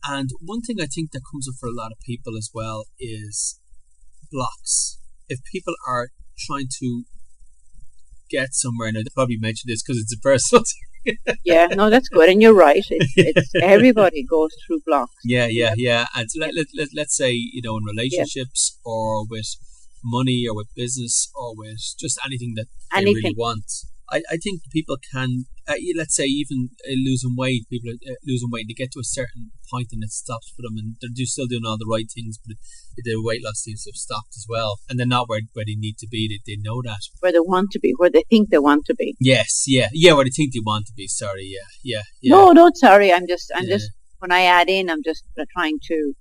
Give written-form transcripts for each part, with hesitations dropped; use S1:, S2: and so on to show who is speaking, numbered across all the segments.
S1: And one thing I think that comes up for a lot of people as well is blocks. If people are trying to get somewhere, and I probably mentioned this because it's a personal thing.
S2: Yeah, no, that's good, and you're right. It's everybody goes through blocks.
S1: Yeah. And so let's say, in relationships or with money or with business or with just anything that they really want. I think people can, let's say even losing weight, people are losing weight, they get to a certain point and it stops for them, and they're still doing all the right things, but the weight loss seems to have stopped as well, and they're not where they need to be. They know that.
S2: Where they want to be, where they think they want to be.
S1: Yes, yeah, where they think they want to be, sorry, yeah.
S2: No, sorry, I'm just, when I add in, I'm just trying to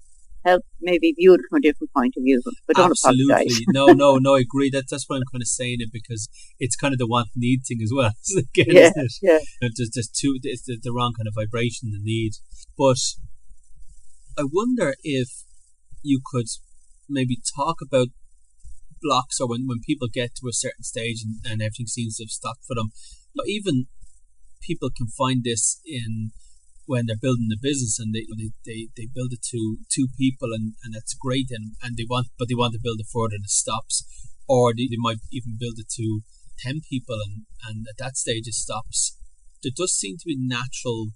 S2: help maybe view it from a different point of view, but don't apologize.
S1: No, I agree. That's why I'm kind of saying it, because it's kind of the want-need thing as well. Again,
S2: yeah.
S1: There's two. It's the wrong kind of vibration, the need. But I wonder if you could maybe talk about blocks, or when people get to a certain stage and everything seems to have stopped for them. But even people can find this in when they're building the business, and they build it to two people, and that's great, and they want to build it further and it stops, or they might even build it to 10 people, and at that stage it stops. There does seem to be natural,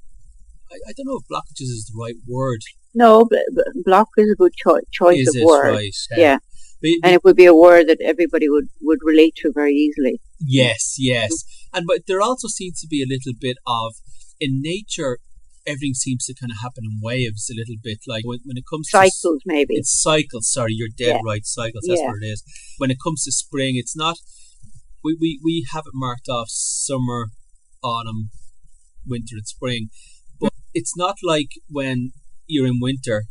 S1: I don't know if blockages is the right word.
S2: No, but block is a good choice of word.
S1: Right?
S2: Yeah. And it would be a word that everybody would relate to very easily.
S1: Yes. But there also seems to be a little bit of, in nature, everything seems to kind of happen in waves a little bit, like when it comes
S2: cycles,
S1: to
S2: maybe.
S1: It's cycles, sorry, you're dead right, cycles, that's what it is. When it comes to spring, it's not, we have it marked off summer, autumn, winter and spring, but it's not like when you're in winter,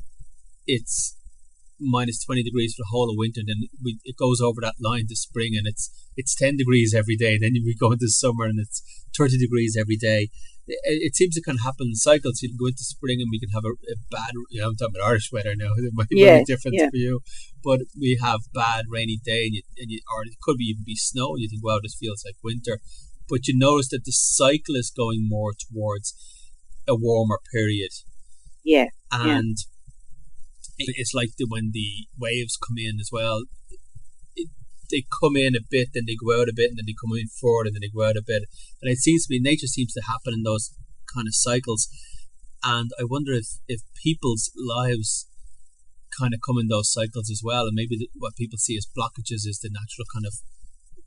S1: it's minus 20 degrees for the whole of winter, then it goes over that line to spring, and it's 10 degrees every day, then we go into summer and it's 30 degrees every day. It seems to kind of happen in cycles. You can go into spring and we can have a bad, I'm talking about Irish weather now, it might be very different for you, but we have bad rainy day, or it could even be snow, and you think, wow, this feels like winter, but you notice that the cycle is going more towards a warmer period. And it's like when the waves come in as well, they come in a bit, then they go out a bit, and then they come in forward, and then they go out a bit. And it seems to be, nature seems to happen in those kind of cycles. And I wonder if people's lives kind of come in those cycles as well. And maybe what people see as blockages is the natural kind of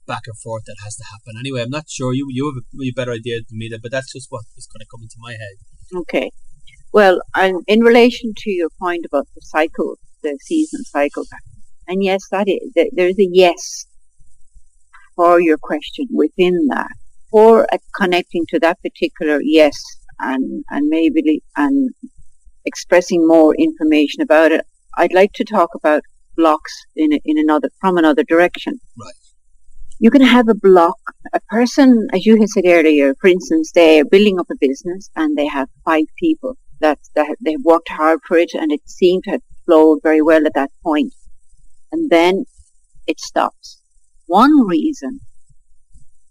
S1: back and forth that has to happen. Anyway, I'm not sure. You have a better idea than me, but that's just what is kind of coming to my head.
S2: Okay. Well, in relation to your point about the cycle, the season cycle, and yes, there's a yes for your question within that, for connecting to that particular yes, and maybe expressing more information about it. I'd like to talk about blocks from another direction.
S1: Right. You
S2: can have a block. A person, as you had said earlier, for instance, they are building up a business and they have 5 people that they've worked hard for it, and it seemed to have flowed very well at that point. And then it stops. One reason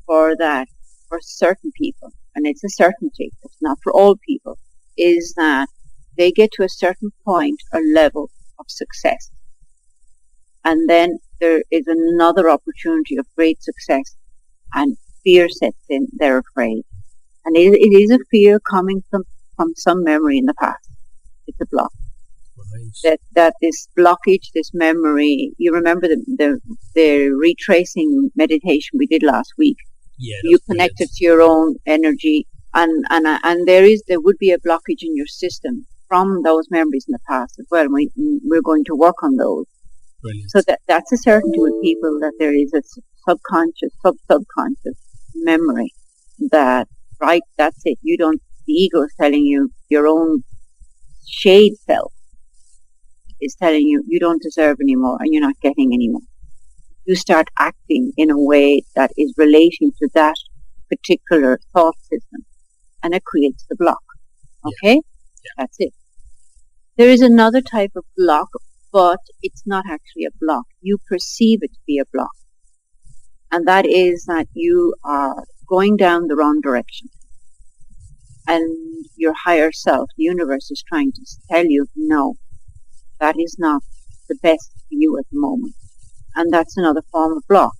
S2: for that, for certain people, and it's a certainty, it's not for all people, is that they get to a certain point or level of success. And then there is another opportunity of great success, and fear sets in, they're afraid. And it is a fear coming from some memory in the past. It's a block. That this blockage, this memory, you remember the retracing meditation we did last week.
S1: Yeah,
S2: you connected to your own energy, and there would be a blockage in your system from those memories in the past as well. We're going to work on those.
S1: Brilliant.
S2: So that's a certainty with people, that there is a subconscious, subconscious memory that, right, that's it. The ego is telling you, your own shade self is telling you, you don't deserve anymore and you're not getting anymore. You start acting in a way that is relating to that particular thought system, and it creates the block. Okay?
S1: Yeah.
S2: That's it. There is another type of block, but it's not actually a block. You perceive it to be a block. And that is that you are going down the wrong direction. And your higher self, the universe, is trying to tell you, no, that is not the best for you at the moment. And that's another form of block.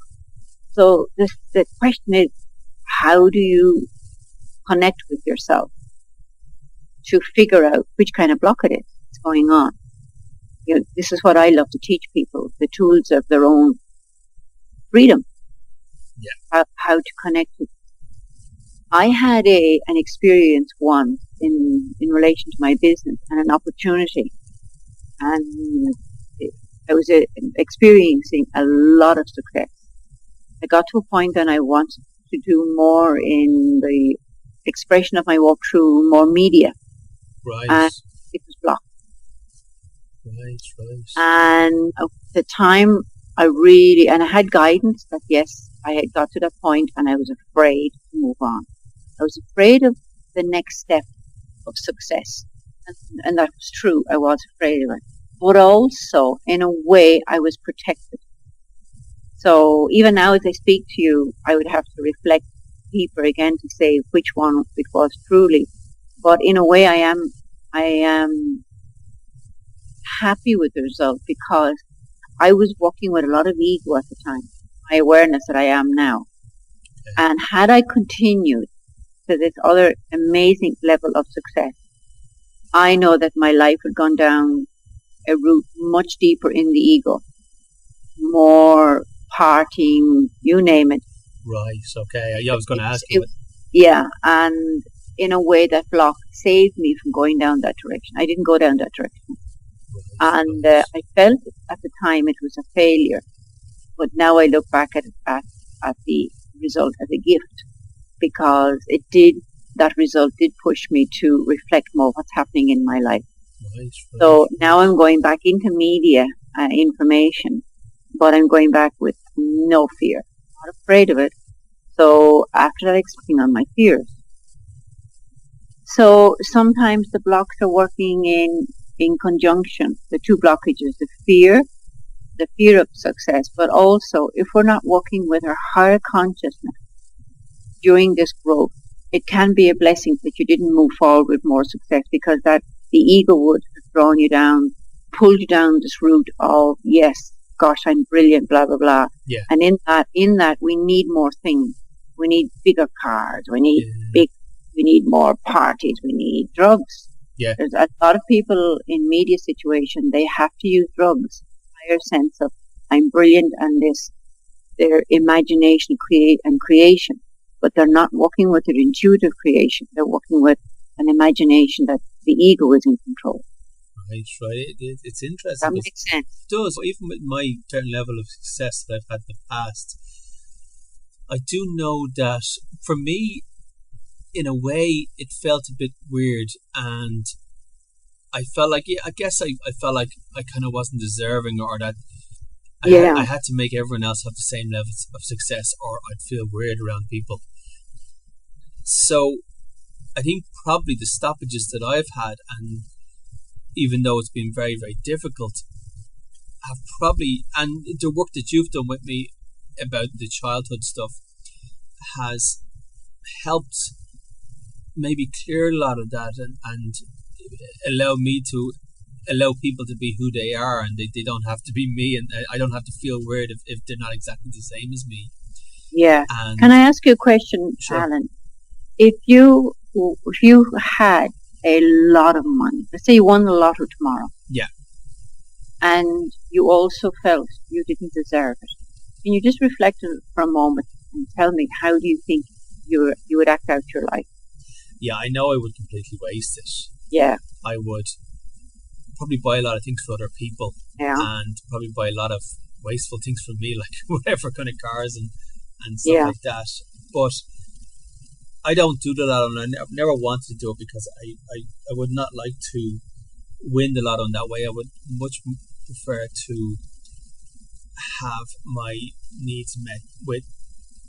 S2: So the question is, how do you connect with yourself to figure out which kind of block it is that's going on? This is what I love to teach people, the tools of their own freedom.
S1: Yeah.
S2: How to connect with. I had an experience once in relation to my business and an opportunity, and I was experiencing a lot of success. I got to a point that I wanted to do more in the expression of my work through more media.
S1: Right.
S2: And it was blocked.
S1: Right.
S2: And at the time, I had guidance that yes, I had got to that point, and I was afraid to move on. I was afraid of the next step of success. And that was true. I was afraid of it. But also, in a way, I was protected. So even now as I speak to you, I would have to reflect deeper again to say which one it was truly. But in a way, I am happy with the result because I was working with a lot of ego at the time, my awareness that I am now. Okay. And had I continued to this other amazing level of success, I know that my life had gone down a route much deeper in the ego, more partying, you name it.
S1: Right, okay. Yeah, I was going to ask you.
S2: Yeah, and in a way that block saved me from going down that direction. I didn't go down that direction. Right, and I felt at the time it was a failure, but now I look back at the result as a gift because that result did push me to reflect more what's happening in my life. Right. So now I'm going back into media information, but I'm going back with no fear. I'm not afraid of it. So after that, expanding on my fears. So sometimes the blocks are working in conjunction, the two blockages, the fear of success, but also if we're not working with our higher consciousness during this growth, it can be a blessing that you didn't move forward with more success because that the ego would have thrown you down, pulled you down this route of, yes, gosh, I'm brilliant, blah, blah, blah.
S1: Yeah.
S2: And in that, we need more things. We need bigger cars. We need we need more parties. We need drugs.
S1: Yeah.
S2: There's a lot of people in media situation, they have to use drugs. Higher sense of, I'm brilliant and their imagination creation. But they're not working with their intuitive creation. They're working with an imagination that the ego is in control.
S1: Right. It's interesting.
S2: That makes sense.
S1: It does. Even with my certain level of success that I've had in the past, I do know that for me, in a way, it felt a bit weird, and I felt like, I felt like I kind of wasn't deserving, or that I had to make everyone else have the same level of success, or I'd feel weird around people. So I think probably the stoppages that I've had, and even though it's been very, very difficult, have probably, and the work that you've done with me about the childhood stuff has helped maybe clear a lot of that and allow people to be who they are, and they don't have to be me, and I don't have to feel weird if they're not exactly the same as me.
S2: Yeah. Can I ask you a question,
S1: sure.
S2: Alan? If you had a lot of money, let's say you won the lotto tomorrow.
S1: Yeah.
S2: And you also felt you didn't deserve it. Can you just reflect for a moment and tell me, how do you think you would act out your life?
S1: Yeah, I know I would completely waste it.
S2: Yeah.
S1: I would probably buy a lot of things for other people.
S2: Yeah.
S1: And probably buy a lot of wasteful things for me, like whatever kind of cars and stuff like that. But I don't do the lotto, and I've never wanted to do it because I would not like to win the lotto in that way. I would much prefer to have my needs met with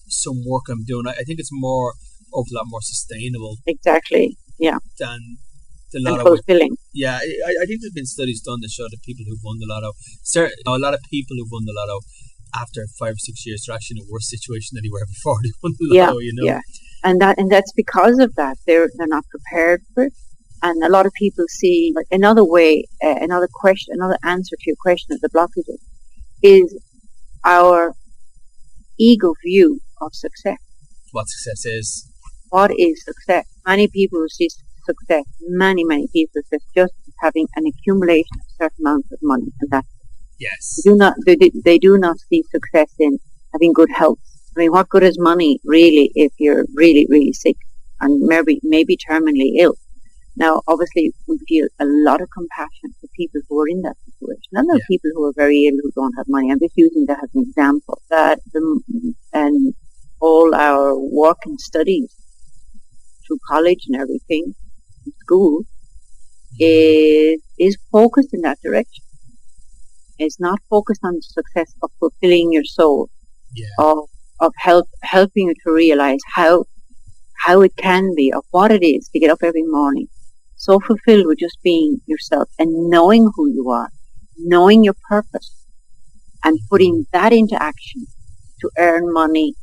S1: some work I'm doing. I think it's a lot more sustainable.
S2: Exactly. Yeah.
S1: Than the lotto.
S2: And fulfilling.
S1: Yeah, I think there's been studies done that show that people who've won the lotto, a lot of people who've won the lotto after 5 or 6 years are actually in a worse situation than they were before they won the lotto. You know.
S2: Yeah. And that's because of that. They're not prepared for it. And a lot of people see like another way, another question, another answer to your question of the blockages is our ego view of success.
S1: What success is.
S2: What is success? Many people see success, many people, as just having an accumulation of certain amounts of money, and that's
S1: Yes.
S2: they do not see success in having good health. I mean, what good is money really if you're really, really sick and maybe terminally ill? Now, obviously, we feel a lot of compassion for people who are in that situation. And there are people who are very ill who don't have money. I'm just using that as an example. And all our work and studies through college and everything, school, is focused in that direction. It's not focused on the success of fulfilling your soul, of helping you to realize how it can be, of what it is to get up every morning, so fulfilled with just being yourself and knowing who you are, knowing your purpose, and putting that into action to earn money,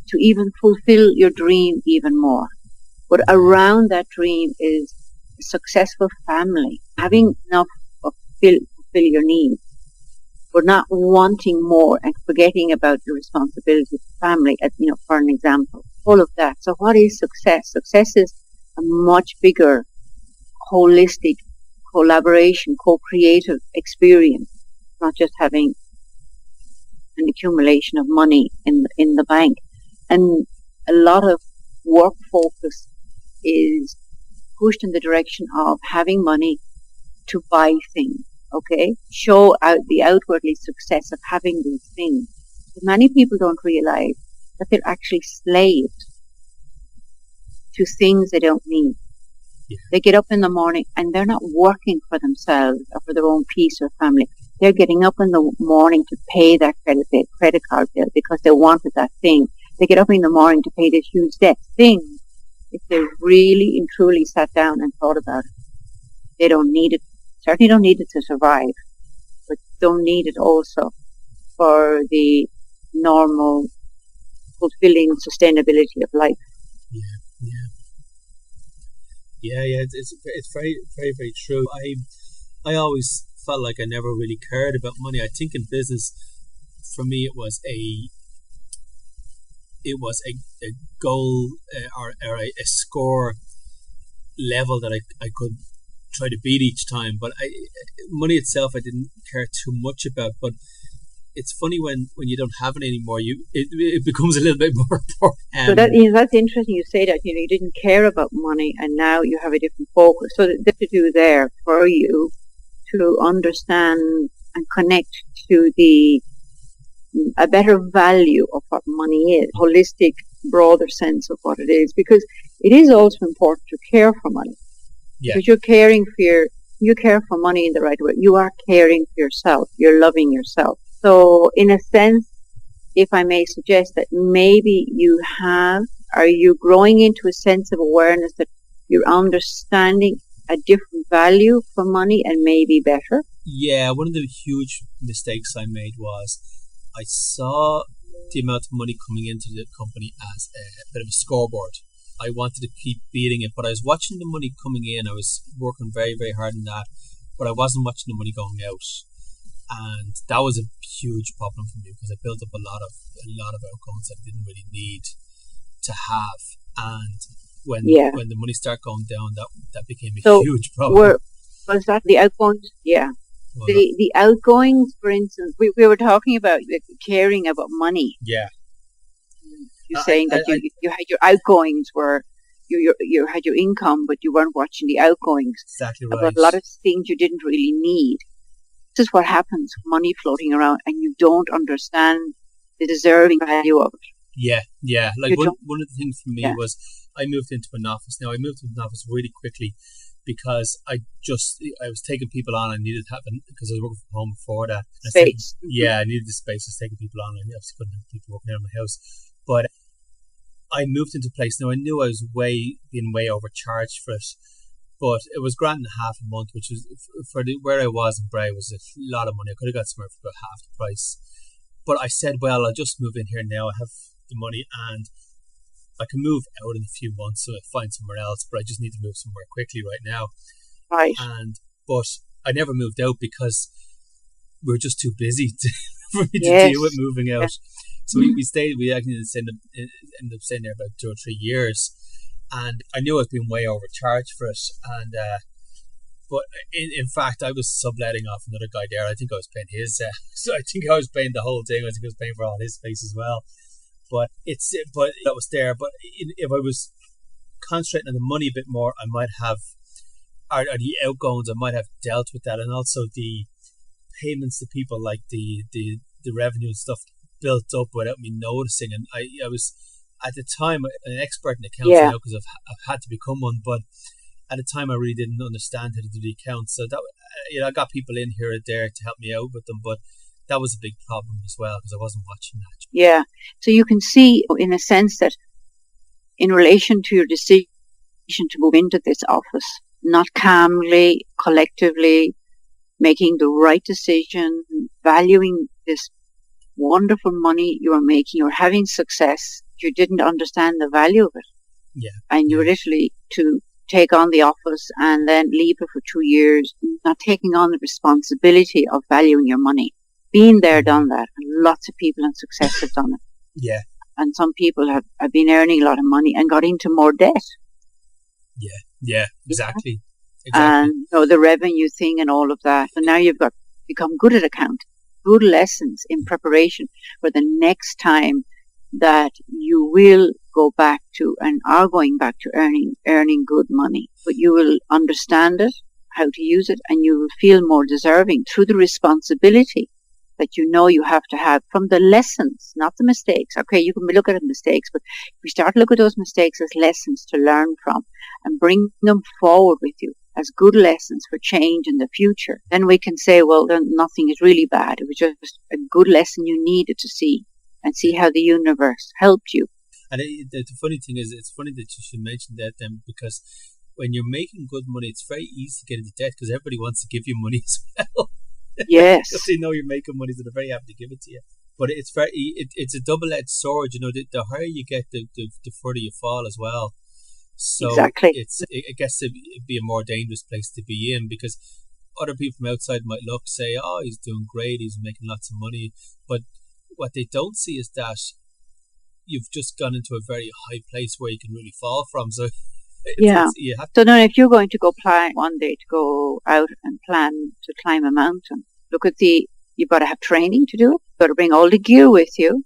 S2: to even fulfill your dream even more. But around that dream is a successful family, having enough to fulfill your needs, but not wanting more and forgetting about your responsibility to family, for an example. All of that. So what is success? Success is a much bigger, holistic collaboration, co-creative experience, not just having an accumulation of money in the bank. And a lot of work focus is pushed in the direction of having money to buy things, okay? Show out the outwardly success of having these things. But many people don't realize that they're actually slaves to things they don't need.
S1: Yeah.
S2: They get up in the morning and they're not working for themselves or for their own peace or family. They're getting up in the morning to pay that credit card bill because they wanted that thing. They get up in the morning to pay this huge debt thing. If they really and truly sat down and thought about it, they don't need it. Certainly don't need it to survive, but don't need it also for the normal, fulfilling sustainability of life.
S1: Yeah. It's very, very, very true. I always felt like I never really cared about money. I think in business, for me, it was a goal or a score level that I could try to beat each time. But money itself, I didn't care too much about. But it's funny when you don't have it anymore, it becomes a little bit more important.
S2: So that's interesting. You say that you didn't care about money, and now you have a different focus. So that's to do there for you to understand and connect to a better value of what money is, holistic, broader sense of what it is, because it is also important to care for money.
S1: Yeah.
S2: Because you care for money in the right way. You are caring for yourself. You're loving yourself. So in a sense, if I may suggest that maybe are you growing into a sense of awareness that you're understanding a different value for money and maybe better?
S1: Yeah, one of the huge mistakes I made was I saw the amount of money coming into the company as a bit of a scoreboard. I wanted to keep beating it, but I was watching the money coming in. I was working very, very hard on that, but I wasn't watching the money going out. And that was a huge problem for me because I built up a lot of outgoings I didn't really need to have. And when the money started going down, that became a huge problem.
S2: Was that the outgoings? Yeah. Well, the outgoings, for instance, we were talking about caring about money.
S1: Yeah.
S2: You're saying that you had your outgoings were you had your income, but you weren't watching the outgoings.
S1: Exactly right.
S2: About a lot of things you didn't really need. This is what happens with money floating around, and you don't understand the deserving value of it.
S1: Yeah. Like one of the things for me was I moved into an office. Now I moved into an office really quickly because I was taking people on. I needed to have because I was working from home before that.
S2: Space.
S1: I needed the space. I was taking people on. I obviously couldn't have people working out of my house, but I moved into a place. Now I knew I was being way overcharged for it, but it was $1.5 a month, which was for where I was in Bray was a lot of money. I could have got somewhere for about half the price. But I said, well, I'll just move in here now. I have the money, and I can move out in a few months, so I find somewhere else, but I just need to move somewhere quickly right now.
S2: Right.
S1: But I never moved out because we were just too busy for me to deal with moving out. So we stayed. We actually ended up staying there about 2 or 3 years, and I knew I was being way overcharged for it. And but in fact, I was subletting off another guy there. I think I was paying his. So I think I was paying the whole thing. I think I was paying for all his space as well. But that was there. But if I was concentrating on the money a bit more, I might have, or the outgoings, I might have dealt with that, and also the payments to people, like the revenue and stuff built up without me noticing. And I was at the time an expert in accounts now because I've had to become one, but at the time I really didn't understand how to do the accounts. So that I got people in here or there to help me out with them, but that was a big problem as well because I wasn't watching that.
S2: Yeah. So you can see, in a sense, that in relation to your decision to move into this office, not calmly, collectively, making the right decision, valuing this wonderful money you are making, you're having success, you didn't understand the value of it.
S1: Yeah.
S2: And you were literally to take on the office and then leave it for 2 years, not taking on the responsibility of valuing your money. Been there, done that. And lots of people in success have done it.
S1: Yeah.
S2: And some people have been earning a lot of money and got into more debt.
S1: Yeah, exactly.
S2: And the revenue thing and all of that. And now you've got become good at accounting, good lessons in preparation for the next time that you will go back to and are going back to earning good money. But you will understand it, how to use it, and you will feel more deserving through the responsibility that you have to have from the lessons, not the mistakes. Okay, you can look at mistakes, but if we start to look at those mistakes as lessons to learn from and bring them forward with you as good lessons for change in the future, then we can say, well, then nothing is really bad. It was just a good lesson you needed to see and see how the universe helped you.
S1: And the funny thing is, it's funny that you should mention that then, because when you're making good money, it's very easy to get into debt because everybody wants to give you money as well.
S2: Yes.
S1: Because they know you're making money, so they're very happy to give it to you. But it's it's a double-edged sword. The higher you get, the further you fall as well. So
S2: exactly.
S1: I guess it'd be a more dangerous place to be in because other people from outside might look, say, oh, he's doing great, he's making lots of money. But what they don't see is that you've just gone into a very high place where you can really fall from. So So
S2: now if you're going to go plan one day to go out and plan to climb a mountain, you've got to have training to do it. You've got to bring all the gear with you.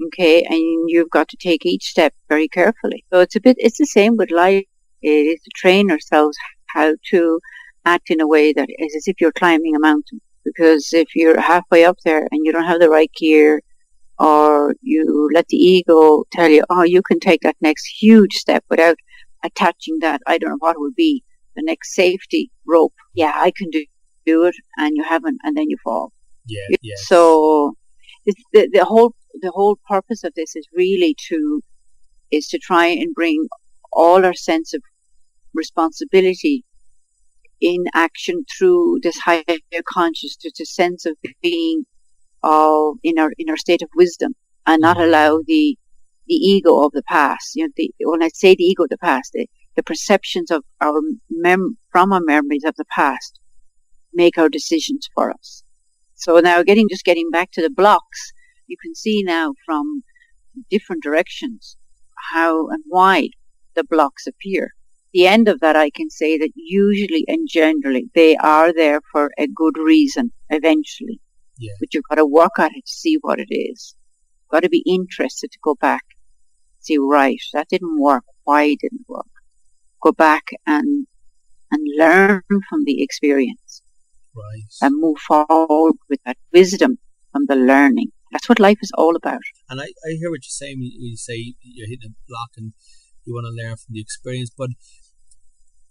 S2: Okay. And you've got to take each step very carefully. So it's the same with life. It is to train ourselves how to act in a way that is as if you're climbing a mountain. Because if you're halfway up there and you don't have the right gear, or you let the ego tell you, oh, you can take that next huge step without attaching that, I don't know what it would be, the next safety rope. Yeah, I can do it, and you haven't, and then you fall.
S1: Yeah.
S2: So it's the whole purpose of this is really to try and bring all our sense of responsibility in action through this higher consciousness, a sense of being in our state of wisdom, and not allow the ego of the past. When I say the ego of the past, the perceptions of from our memories of the past make our decisions for us. So now getting back to the blocks, you can see now from different directions how and why the blocks appear. The end of that, I can say that usually and generally they are there for a good reason eventually.
S1: Yeah.
S2: But you've got to work at it to see what it is. You've got to be interested to go back, see, right, that didn't work. Why didn't it work? Go back and learn from the experience.
S1: Right.
S2: And move forward with that wisdom from the learning. That's what life is all about.
S1: And I hear what you're saying when you say you're hitting a block and you want to learn from the experience, but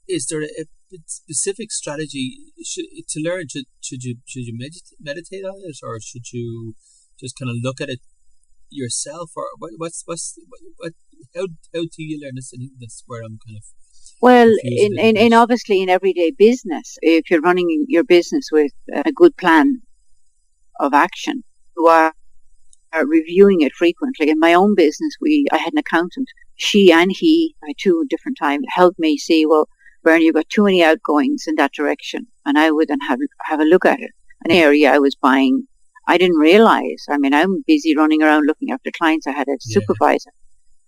S1: is there a specific strategy to learn? Should you meditate on it, or should you just kind of look at it yourself, or how do you learn this? And that's where I'm kind of
S2: in obviously in everyday business, if you're running your business with a good plan of action, you are reviewing it frequently. In my own business, I had an accountant. she and he, at two different times, helped me see, well, Bernie, you've got too many outgoings in that direction. And I would then have a look at it. An area I was buying, I didn't realize. I mean, I'm busy running around looking after clients. I had a supervisor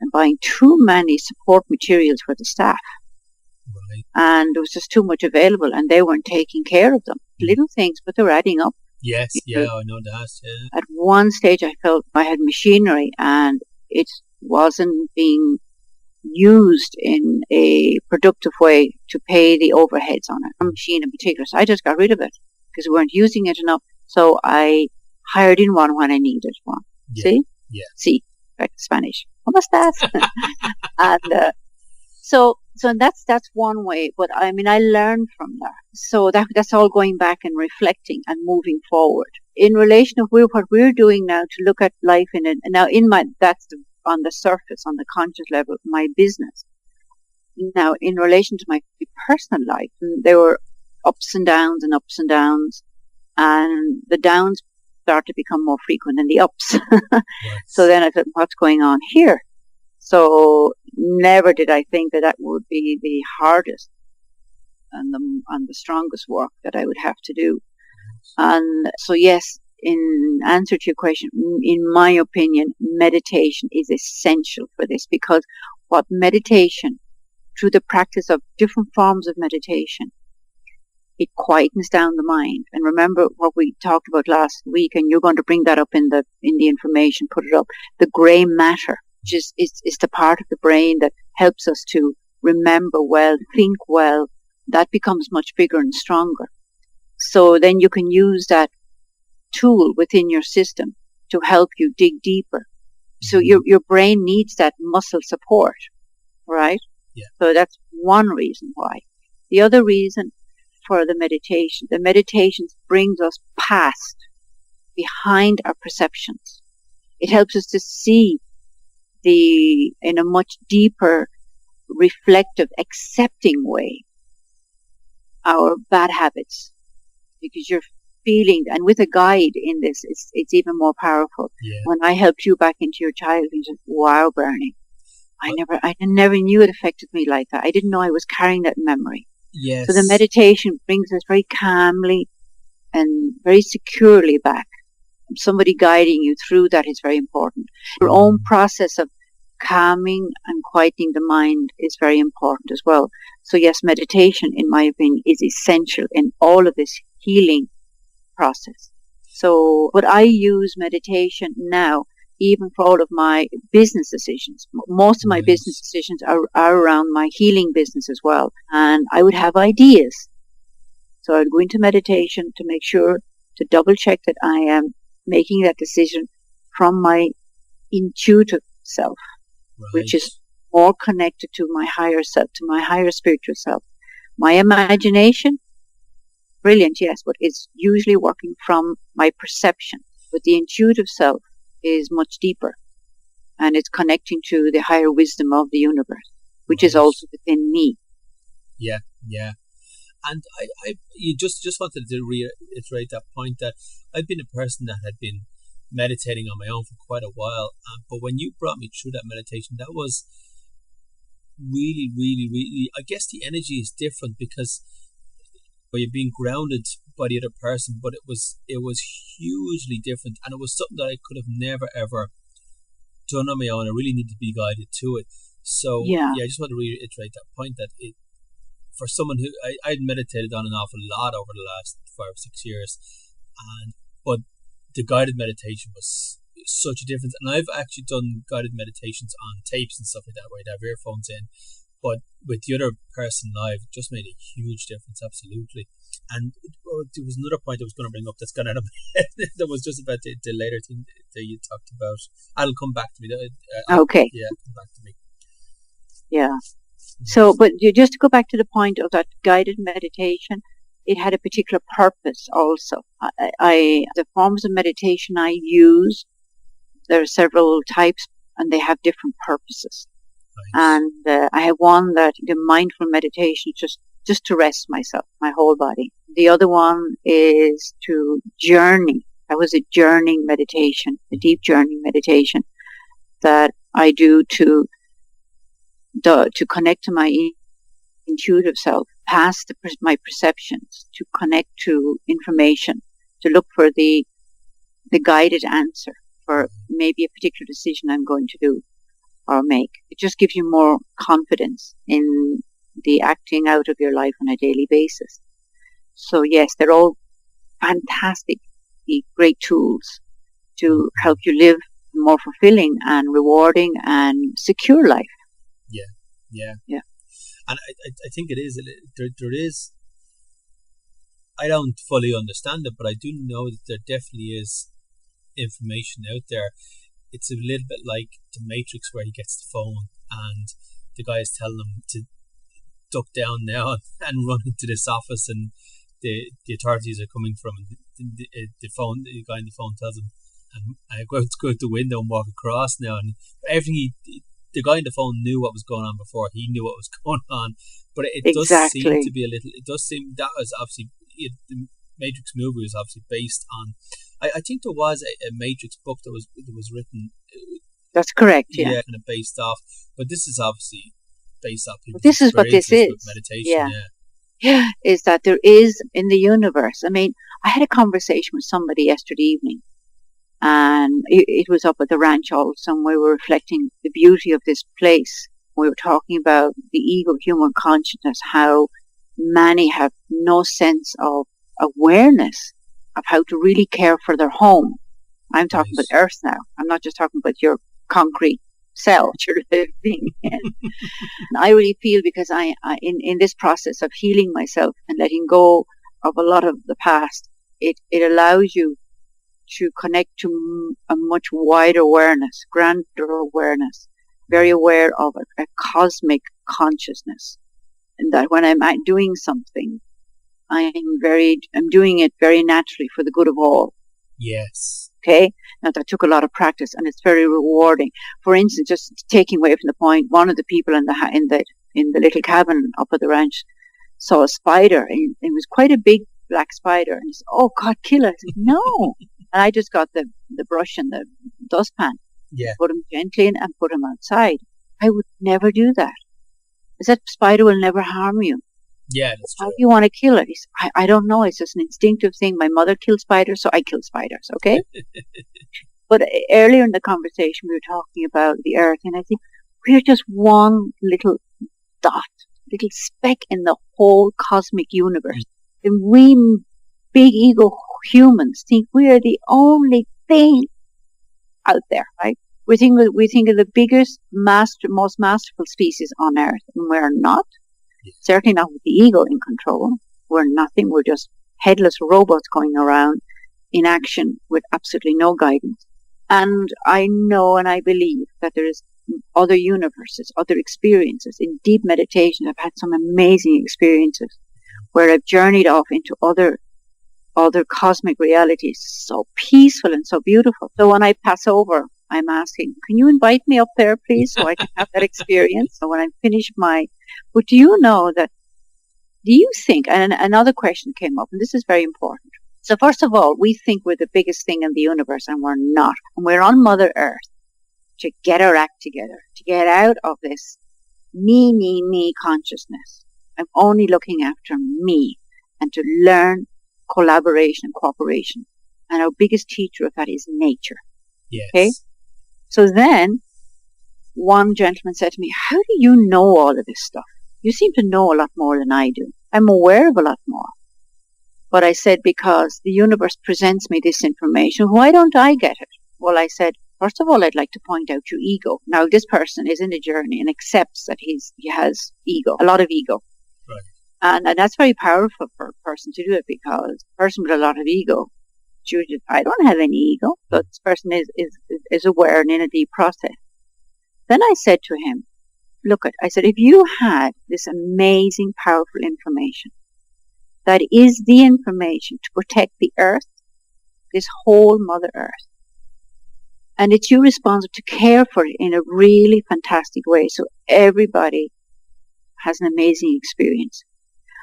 S2: and buying too many support materials for the staff.
S1: Right.
S2: And there was just too much available and they weren't taking care of them. Little things, but they were adding up.
S1: Yes, yeah, I know that. Yeah.
S2: At one stage, I felt I had machinery and it wasn't being used in a productive way to pay the overheads on it. A machine in particular. So I just got rid of it because we weren't using it enough. So I hired in one when I needed one.
S1: Yeah.
S2: See?
S1: Yeah.
S2: See, back to Spanish. ¿Cómo estás? And so that's one way. But I mean, I learned from that. So that's all going back and reflecting and moving forward. In relation to what we're doing now to look at life in it. Now, on the surface, on the conscious level, my business. Now, in relation to my personal life, there were ups and downs, and the downs started to become more frequent than the ups. Right. So then I thought, what's going on here? So never did I think that would be the hardest and the strongest work that I would have to do. And so yes, in answer to your question, in my opinion, meditation is essential for this, because what meditation, through the practice of different forms of meditation, it quietens down the mind. And remember what we talked about last week, and you're going to bring that up in the information, put it up, the grey matter, which is the part of the brain that helps us to remember well, think well. That becomes much bigger and stronger. So then you can use that tool within your system to help you dig deeper. So your brain needs that muscle support, right?
S1: Yeah.
S2: So that's one reason why. The other reason for the meditations brings us past, behind our perceptions. It helps us to see in a much deeper, reflective, accepting way, our bad habits, because you're feeling, and with a guide in this, it's even more powerful.
S1: Yeah.
S2: When I helped you back into your childhood, you said, wow, Bernie, I never knew it affected me like that. I didn't know I was carrying that memory.
S1: Yes.
S2: So the meditation brings us very calmly and very securely back. Somebody guiding you through that is very important. Your own process of calming and quietening the mind is very important as well. So yes, meditation, in my opinion, is essential in all of this healing process. So, but I use meditation now, even for all of my business decisions. Most of my business decisions are around my healing business as well. And I would have ideas. So I'd go into meditation to make sure, to double check that I am making that decision from my intuitive self, which is more connected to my higher self, to my higher spiritual self. My imagination, brilliant, yes, but it's usually working from my perception. But the intuitive self is much deeper, and it's connecting to the higher wisdom of the universe, which is also within me.
S1: Yeah. And you just wanted to reiterate that point, that I've been a person that had been meditating on my own for quite a while, but when you brought me through that meditation, that was really, really, really, I guess the energy is different, because you're being grounded by the other person, but it was hugely different, and it was something that I could have never ever done on my own. I really needed to be guided to it. So I just want to reiterate that point, that it, for someone who I'd meditated on an awful lot over the last 5 or 6 years, but the guided meditation was such a difference. And I've actually done guided meditations on tapes and stuff like that, where I'd have earphones in. But with the other person live, it just made a huge difference, absolutely. And there was another point I was going to bring up that's gone out of my head. That was just about the later thing that you talked about. It'll come back to me.
S2: Okay.
S1: Yeah, come back to me.
S2: Yeah. So, but just to go back to the point of that guided meditation, it had a particular purpose also. The forms of meditation I use, there are several types, and they have different purposes. Nice. And I have one that the mindful meditation, just to rest myself, my whole body. The other one is to journey. That was a journeying meditation, a deep journeying meditation that I do to to connect to my intuitive self, past my perceptions, to connect to information, to look for the guided answer for maybe a particular decision I'm going to do or make. It just gives you more confidence in the acting out of your life on a daily basis. So yes, they're all fantastic, great tools to help you live a more fulfilling and rewarding and secure life.
S1: Yeah. And I think it is. There is. I don't fully understand it, but I do know that there definitely is information out there. It's a little bit like the Matrix, where he gets the phone and the guy is telling him to duck down now and run into this office, and the authorities are coming from the guy on the phone tells him, I go out the window and walk across now, and everything the guy on the phone knew what was going on before he knew what was going on. But it does seem to be it does seem that was obviously the Matrix movie was obviously based on. I think there was a Matrix book that was written.
S2: That's correct. Yeah,
S1: kind of based off. But this is obviously based off people's
S2: this is what this is.
S1: Meditation.
S2: Yeah, is that there is in the universe. I mean, I had a conversation with somebody yesterday evening, and it was up at the ranch also, and we were reflecting the beauty of this place. We were talking about the ego, human consciousness, how many have no sense of awareness of how to really care for their home. I'm talking about Earth now. I'm not just talking about your concrete cell that you're living in. And I really feel, because I in this process of healing myself and letting go of a lot of the past, it allows you to connect to a much wider awareness, grander awareness, very aware of a cosmic consciousness. And that when I'm doing something, I'm doing it very naturally for the good of all.
S1: Yes.
S2: Okay? Now that took a lot of practice, and it's very rewarding. For instance, just taking away from the point, one of the people in the little cabin up at the ranch saw a spider, and it was quite a big black spider, and he said, "Oh God, kill it!" I said, "No." And I just got the brush and the dustpan, put him gently in and put him outside. I would never do that. That spider will never harm you.
S1: Yeah, that's true.
S2: How do you want to kill it? He said, I don't know. It's just an instinctive thing. My mother killed spiders, so I kill spiders, okay? But earlier in the conversation, we were talking about the Earth, and I think we're just one little dot, little speck in the whole cosmic universe. And we big ego humans think we are the only thing out there, right? We think of the biggest, most masterful species on Earth, and we're not. Certainly not with the ego in control. We're nothing. We're just headless robots going around in action with absolutely no guidance. And I know and I believe that there is other universes, other experiences. In deep meditation, I've had some amazing experiences where I've journeyed off into other cosmic realities, so peaceful and so beautiful. So when I pass over, I'm asking, can you invite me up there, please, so I can have that experience? So when I finish but do you think, and another question came up, and this is very important. So first of all, we think we're the biggest thing in the universe, and we're not. And we're on Mother Earth to get our act together, to get out of this me consciousness. I'm only looking after me, and to learn collaboration and cooperation. And our biggest teacher of that is nature.
S1: Yes.
S2: Okay? So then, one gentleman said to me, how do you know all of this stuff? You seem to know a lot more than I do. I'm aware of a lot more. But I said, because the universe presents me this information, why don't I get it? Well, I said, first of all, I'd like to point out your ego. Now, this person is in a journey and accepts that he has ego, a lot of ego.
S1: Right.
S2: And that's very powerful for a person to do it, because a person with a lot of ego, I don't have any ego, but this person is aware and in a deep process. Then I said to him, I said, if you had this amazing, powerful information, that is the information to protect the Earth, this whole Mother Earth, and it's your responsibility to care for it in a really fantastic way, so everybody has an amazing experience.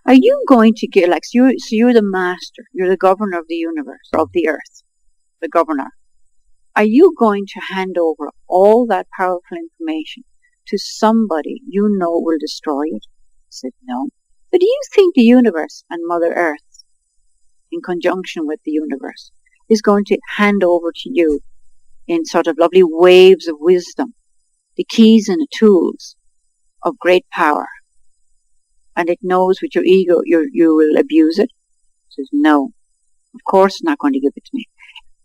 S2: Are you going to get, so you're the master, you're the governor of the universe, of the Earth, the governor. Are you going to hand over all that powerful information to somebody you know will destroy it? I said, no. But do you think the universe and Mother Earth, in conjunction with the universe, is going to hand over to you in sort of lovely waves of wisdom the keys and the tools of great power? And it knows with your ego you will abuse it? It says, no, of course it's not going to give it to me.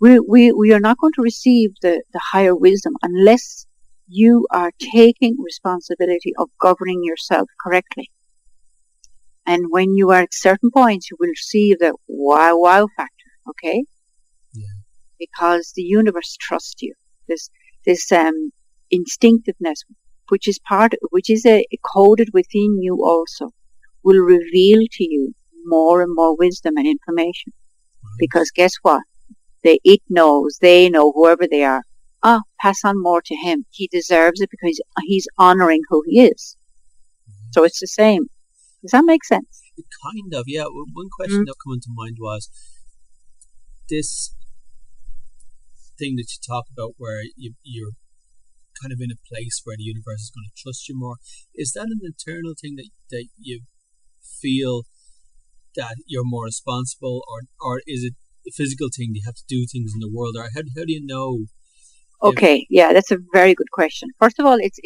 S2: We are not going to receive the higher wisdom unless you are taking responsibility of governing yourself correctly. And when you are at certain points, you will receive the wow factor, okay?
S1: Yeah.
S2: Because the universe trusts you. This instinctiveness, which is coded within you also, will reveal to you more and more wisdom and information.
S1: Right.
S2: Because guess what? They know, whoever they are. Pass on more to him. He deserves it because he's honoring who he is.
S1: Mm-hmm.
S2: So it's the same. Does that make sense?
S1: Kind of, yeah. One question that came into mind was this thing that you talk about where you're kind of in a place where the universe is going to trust you more. Is that an internal thing that you feel that you're more responsible, or is it a physical thing? Do you have to do things in the world, or how do you know?
S2: Okay, yeah, that's a very good question. First of all, it's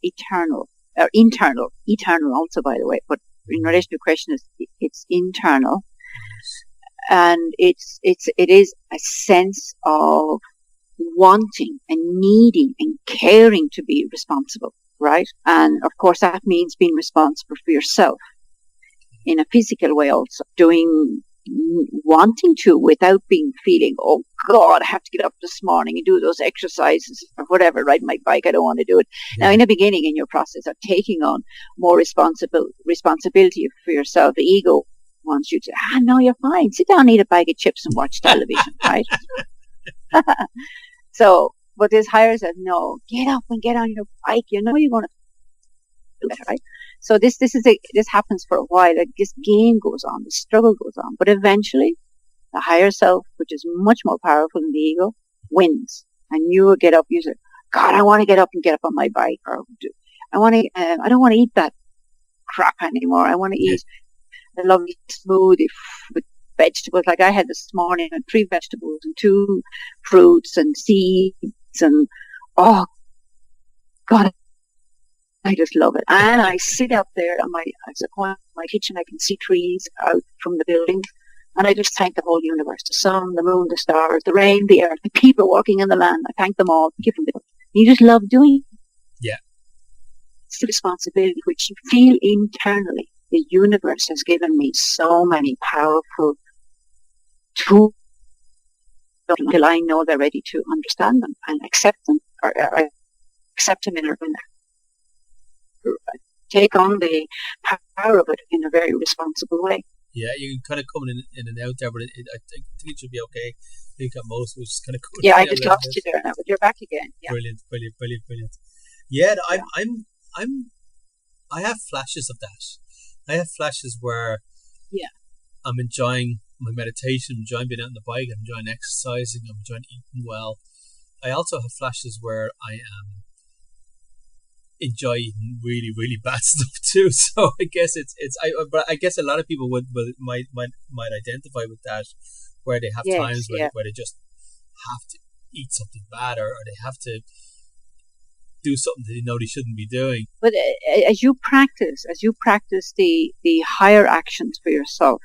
S2: eternal. Internal also, by the way, but in relation to the question, it's internal, and it is a sense of wanting and needing and caring to be responsible, right? And of course, that means being responsible for yourself in a physical way, also wanting to without feeling, oh God, I have to get up this morning and do those exercises or whatever, ride my bike, I don't want to do it. Yeah. Now, in the beginning, in your process of taking on more responsibility for yourself, the ego wants you to, no, you're fine. Sit down, eat a bag of chips and watch television, right? So, but this higher says, no, get up and get on your bike. You know you're going to do it, right? So this happens for a while. Like this game goes on, the struggle goes on, but eventually, the higher self, which is much more powerful than the ego, wins. And you will get up. You say, God, I want to get up on my bike, or I don't want to eat that crap anymore. I want to eat a lovely smoothie with vegetables. Like I had this morning, 3 vegetables and 2 fruits and seeds, and oh God, I just love it. And I sit up there on my kitchen. I can see trees out from the building. And I just thank the whole universe, the sun, the moon, the stars, the rain, the earth, the people walking in the land. I thank them all. You just love doing it.
S1: Yeah.
S2: It's the responsibility which you feel internally. The universe has given me so many powerful tools until I know they're ready to understand them and accept them, or accept them in take on the power of it in a very responsible way.
S1: Yeah, you can kind of come in and out there, but I think it should be okay. I think at most it was just kind of cool.
S2: Yeah, I just lost you there now, but you're back again. Yeah.
S1: Brilliant. Yeah, I have flashes of that. I have flashes where I'm enjoying my meditation, I'm enjoying being out on the bike, I'm enjoying exercising, I'm enjoying eating well. I also have flashes where I am enjoy eating really, really bad stuff too. So I guess but I guess a lot of people might identify with that, where they have times where they just have to eat something bad, or they have to do something they know they shouldn't be doing.
S2: But as you practice the higher actions for yourself,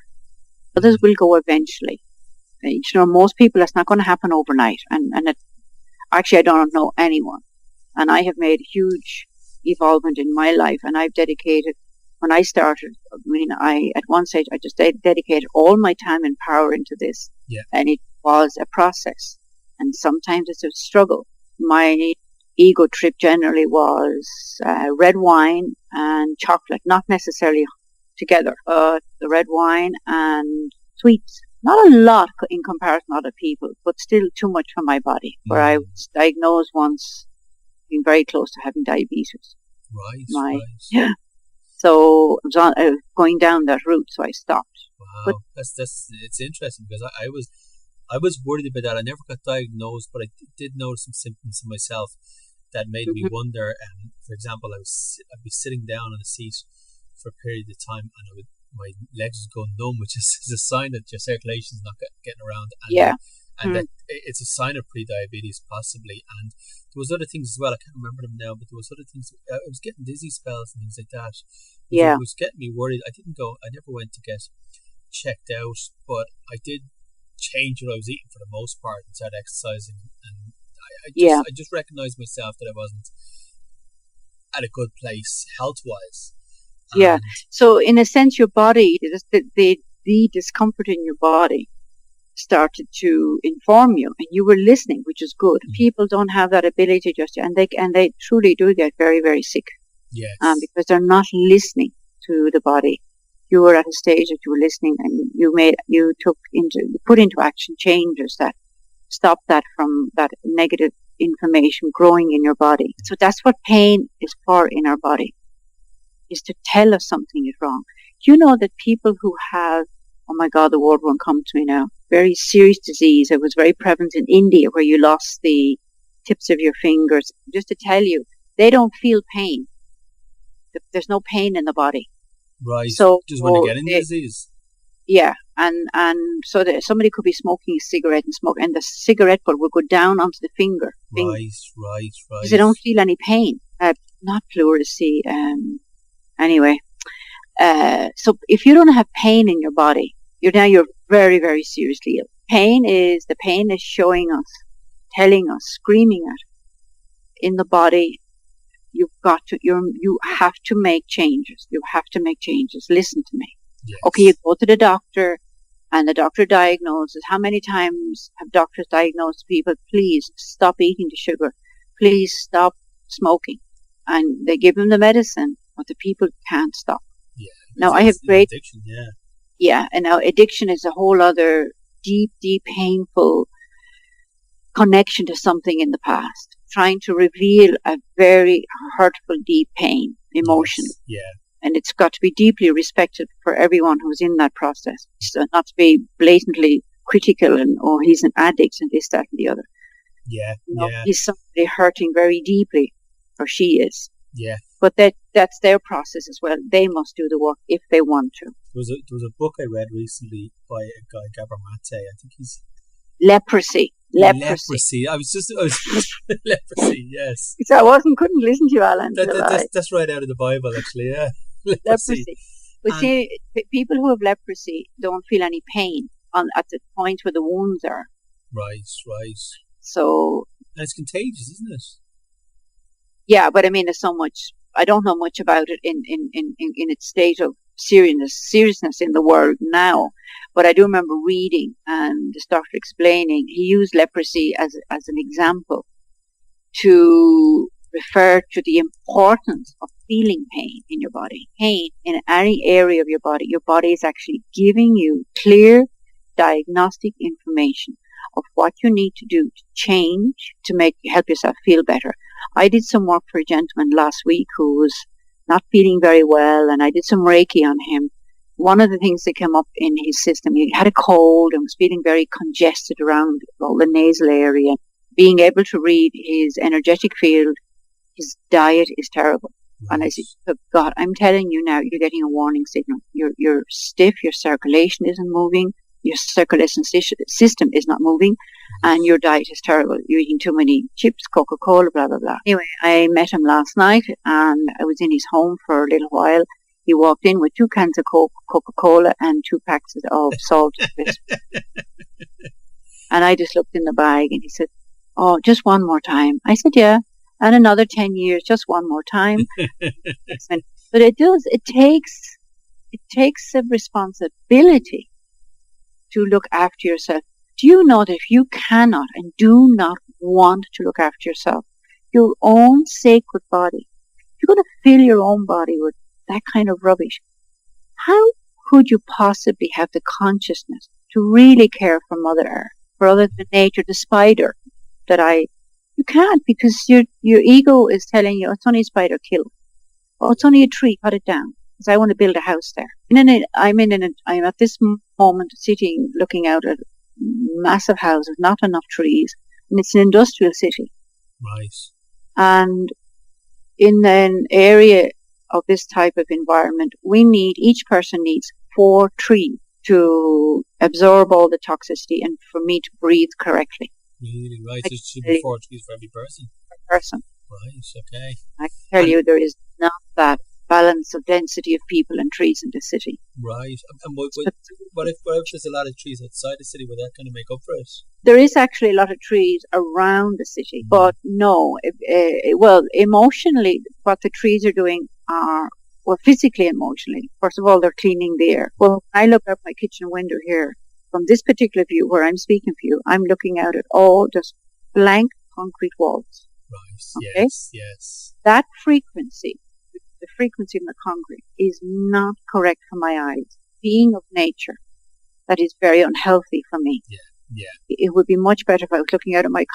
S2: others will go eventually. You know, most people, that's not going to happen overnight. And actually, I don't know anyone. And I have made huge evolvement in my life, and I've dedicated, when I started, at one stage I just dedicated all my time and power into this.
S1: Yeah.
S2: And it was a process, and sometimes it's a struggle. My ego trip generally was red wine and chocolate, not necessarily together, the red wine and sweets. Not a lot in comparison to other people, but still too much for my body, where I was diagnosed once being very close to having diabetes.
S1: Right.
S2: Yeah. So I was going down that route, so I stopped.
S1: Wow, but it's interesting, because I was worried about that. I never got diagnosed, but I did notice some symptoms in myself that made me wonder. For example, I'd be sitting down on a seat for a period of time, and my legs would go numb, which is a sign that your circulation is not getting around. And that it's a sign of pre-diabetes, possibly. And there was other things as well. I can't remember them now, but there was other things. I was getting dizzy spells and things like that. It was getting me worried. I never went to get checked out, but I did change what I was eating for the most part and started exercising. And I just recognized myself that I wasn't at a good place health-wise.
S2: So in a sense, your body, the discomfort in your body started to inform you, and you were listening, which is good. People don't have that ability just yet, and they truly do get very, very sick.
S1: Yes.
S2: Because they're not listening to the body. You were at a stage that you were listening, and you put into action changes that stop that from that negative information growing in your body. So that's what pain is for in our body, is to tell us something is wrong. Do you know that people who have, oh my God, the word won't come to me now, very serious disease, it was very prevalent in India, where you lost the tips of your fingers. Just to tell you, they don't feel pain. There's no pain in the body.
S1: Right. So just when they get in the disease.
S2: Yeah, and so that somebody could be smoking a cigarette and the cigarette butt would go down onto the finger.
S1: Right.
S2: Because they don't feel any pain. Not pleurisy. Anyway, so if you don't have pain in your body, you're very, very seriously ill. The pain is showing us, telling us, screaming at in the body. You have to make changes. You have to make changes. Listen to me.
S1: Yes.
S2: Okay, you go to the doctor, and the doctor diagnoses. How many times have doctors diagnosed people, please stop eating the sugar, please stop smoking, and they give them the medicine, but the people can't stop.
S1: Yeah.
S2: Now I have great
S1: addiction.
S2: Yeah, and now addiction is a whole other deep, painful connection to something in the past, trying to reveal a very hurtful, deep pain, emotion.
S1: Yes. Yeah.
S2: And it's got to be deeply respected for everyone who's in that process. So not to be blatantly critical and, oh, he's an addict and this, that and the other.
S1: Yeah.
S2: He's somebody hurting very deeply, or she is.
S1: Yeah.
S2: But that's their process as well. They must do the work if they want to.
S1: There was a book I read recently by a guy, Gabor Mate. I think he's...
S2: Leprosy.
S1: I was leprosy, yes.
S2: So I couldn't listen to you, Alan.
S1: That's right out of the Bible, actually, yeah. Leprosy.
S2: But see, people who have leprosy don't feel any pain at the point where the wounds are.
S1: Right.
S2: So...
S1: And it's contagious, isn't it?
S2: Yeah, but I mean, there's so much... I don't know much about it in its state of seriousness in the world now, but I do remember reading and this doctor explaining. He used leprosy as an example to refer to the importance of feeling pain in your body. Pain in any area of your body. Your body is actually giving you clear diagnostic information of what you need to do to change to help yourself feel better. I did some work for a gentleman last week who was not feeling very well, and I did some Reiki on him. One of the things that came up in his system, he had a cold and was feeling very congested around all the nasal area. Being able to read his energetic field, his diet is terrible. Right. And I said, oh God, I'm telling you now, you're getting a warning signal. You're stiff, your circulation isn't moving, your circulation system is not moving, and your diet is terrible. You're eating too many chips, Coca-Cola, blah, blah, blah. Anyway, I met him last night, and I was in his home for a little while. He walked in with 2 cans of Coca-Cola and 2 packs of salt and crisps. And I just looked in the bag, and he said, oh, just one more time. I said, yeah, and another 10 years, just one more time. But it takes a responsibility to look after yourself. Do you know that if you cannot and do not want to look after yourself, your own sacred body, if you're going to fill your own body with that kind of rubbish, how could you possibly have the consciousness to really care for Mother Earth, for other than nature, the spider you can't, because your ego is telling you, it's only a spider, kill it. Oh, it's only a tree, cut it down, because I want to build a house there. I'm at this moment sitting looking out at massive houses, not enough trees, and it's an industrial city.
S1: Right.
S2: And in an area of this type of environment, each person needs 4 trees to absorb all the toxicity and for me to breathe correctly.
S1: Really, right. So it should be 4 trees for every person. Right, okay.
S2: I can tell you there is not that balance of density of people and trees in the city.
S1: Right. And what if there's a lot of trees outside the city? Will that kind of make up for it?
S2: There is actually a lot of trees around the city, but no. Well, emotionally, what the trees are doing are, well, physically, emotionally. First of all, they're cleaning the air. Well, I look out my kitchen window here. From this particular view where I'm speaking for you, I'm looking out at all just blank concrete walls.
S1: Right. Okay? Yes.
S2: That frequency, the frequency of the concrete, is not correct for my eyes. Being of nature, that is very unhealthy for me.
S1: Yeah.
S2: It would be much better if I was looking out of my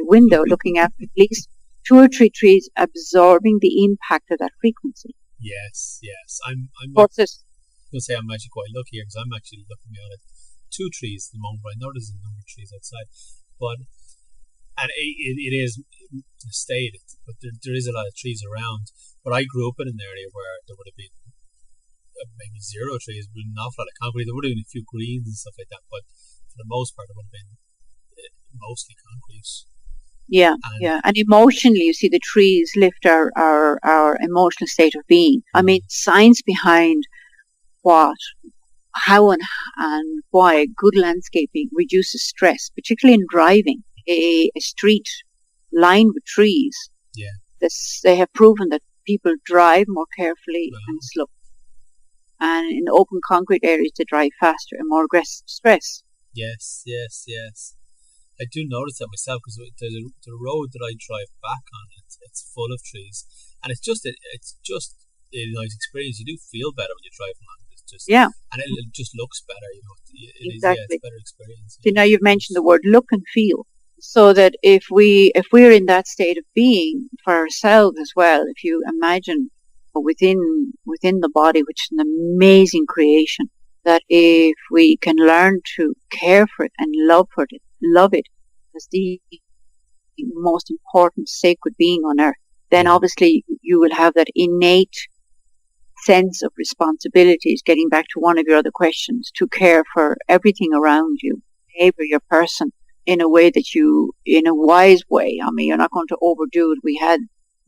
S2: window, looking at least 2 or 3 trees absorbing the impact of that frequency.
S1: Yes. I'm
S2: What's this?
S1: going to say I'm actually quite lucky here because I'm actually looking out at 2 trees at the moment. But I know there's a number of trees outside, and it is stated, but there is a lot of trees around. But I grew up in an area where there would have been maybe 0 trees, but an awful lot of concrete. There would have been a few greens and stuff like that, but for the most part, it would have been mostly concrete.
S2: Yeah. And emotionally, you see, the trees lift our emotional state of being. I mean, science behind how and why good landscaping reduces stress, particularly in driving. A street lined with trees. Yeah. They have proven that people drive more carefully and slow. And in open concrete areas, they drive faster and more stress.
S1: Yes. I do notice that myself because the road that I drive back on, it's full of trees, and it's just a nice experience. You do feel better when you're driving on it. And it just looks better.
S2: Exactly.
S1: It's a better experience.
S2: See, now you've mentioned the word look and feel, so that if we're in that state of being for ourselves as well, if you imagine within the body, which is an amazing creation, that if we can learn to care for it and love it as the most important sacred being on earth, then obviously you will have that innate sense of responsibilities, getting back to one of your other questions, to care for everything around you, behavior your person in a way that in a wise way. I mean, you're not going to overdo it. We had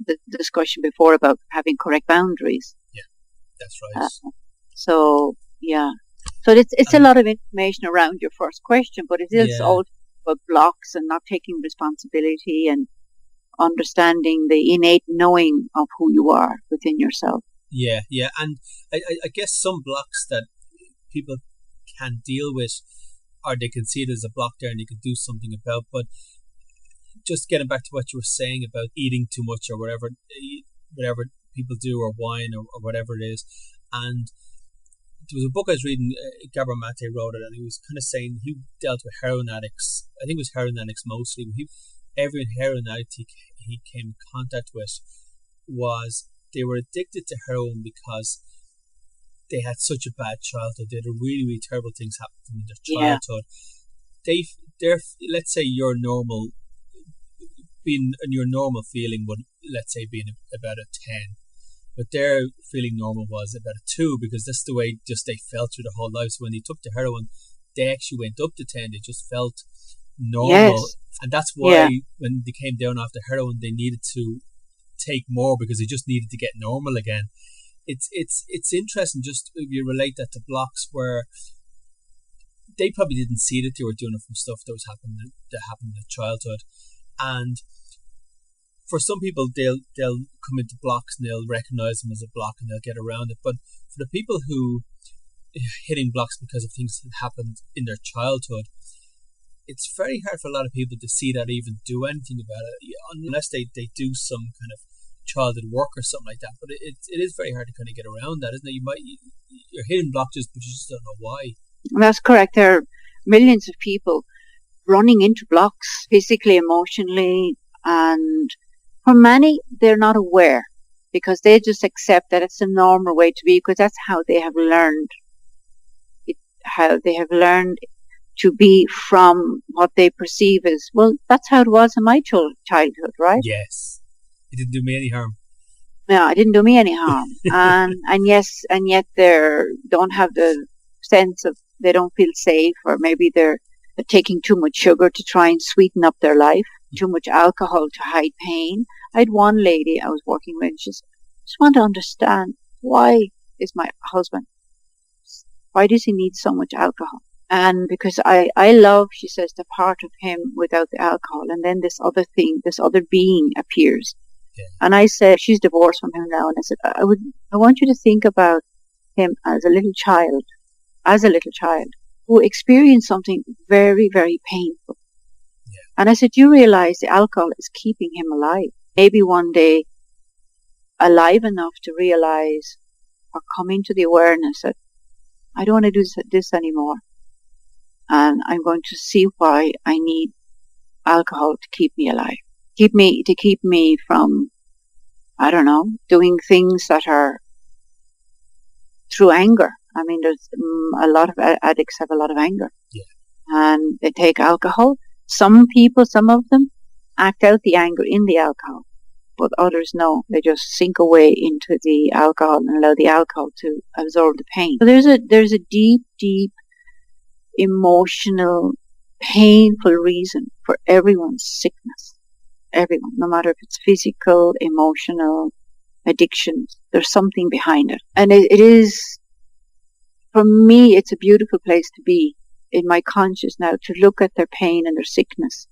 S2: the discussion before about having correct boundaries.
S1: Yeah, that's right.
S2: So it's a lot of information around your first question, but it is all about blocks and not taking responsibility and understanding the innate knowing of who you are within yourself.
S1: Yeah, and I guess some blocks that people can deal with, or they can see it as a block there and they can do something about. But just getting back to what you were saying about eating too much or whatever people do, or wine or whatever it is, and there was a book I was reading, Gabor Mate wrote it, and he was kind of saying he dealt with heroin addicts. I think it was heroin addicts mostly. Every heroin addict he came in contact with was they were addicted to heroin because they had such a bad childhood. They had really, really terrible things happen to them in their childhood. They're let's say your normal feeling would, let's say, be about a 10. But their feeling normal was about a 2, because that's the way just they felt through their whole life. So when they took the heroin, they actually went up to 10. They just felt normal. Yes. And that's why when they came down off the heroin, they needed to take more, because they just needed to get normal again. It's interesting just if you relate that to blocks where they probably didn't see that they were doing it from stuff that happened in their childhood. And for some people, they'll come into blocks and they'll recognize them as a block and they'll get around it. But for the people who hitting blocks because of things that happened in their childhood, it's very hard for a lot of people to see that, even do anything about it, unless they do some kind of childhood work or something like that. But it is very hard to kind of get around that, isn't it? You're hitting blocks, but you just don't know why.
S2: That's correct. There are millions of people running into blocks, physically, emotionally, and for many, they're not aware, because they just accept that it's a normal way to be, because that's how they have learned it, how they have learned to be from what they perceive as, well, that's how it was in my childhood, right?
S1: Yes. It didn't do me any harm.
S2: No, it didn't do me any harm. and yet they don't have the sense of, they don't feel safe, or maybe they're taking too much sugar to try and sweeten up their life, too much alcohol to hide pain. I had one lady I was working with, she said, I just want to understand, why is my husband, why does he need so much alcohol? And because I love, she says, the part of him without the alcohol, and then this other thing, this other being appears.
S1: Yeah.
S2: And I said, she's divorced from him now, and I said, I want you to think about him as a little child, who experienced something very, very painful.
S1: Yeah.
S2: And I said, you realize the alcohol is keeping him alive. Maybe one day alive enough to realize, or come into the awareness that I don't want to do this anymore. And I'm going to see why I need alcohol to keep me alive. To keep me from, I don't know, doing things that are through anger. I mean, there's a lot of addicts have a lot of anger.
S1: Yeah.
S2: And they take alcohol. Some of them act out the anger in the alcohol, but others no. They just sink away into the alcohol and allow the alcohol to absorb the pain. So there's a deep, deep emotional, painful reason for everyone's sickness. Everyone, no matter if it's physical, emotional, addictions, there's something behind it. And it is, for me, it's a beautiful place to be in my conscious now, to look at their pain and their sickness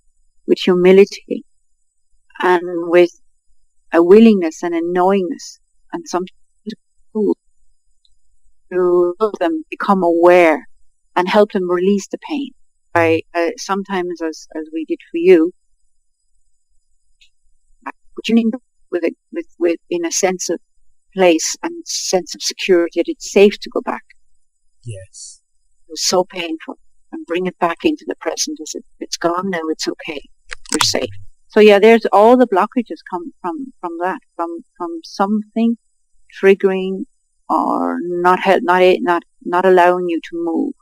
S2: with humility and with a willingness and a knowingness and something to help them become aware and help them release the pain. Sometimes, as we did for you, tuning with in a sense of place and sense of security that it's safe to go back.
S1: Yes.
S2: It was so painful, and bring it back into the present as it's gone now. It's okay. We're safe. So yeah, there's all the blockages come from that, from something triggering or not allowing you to move.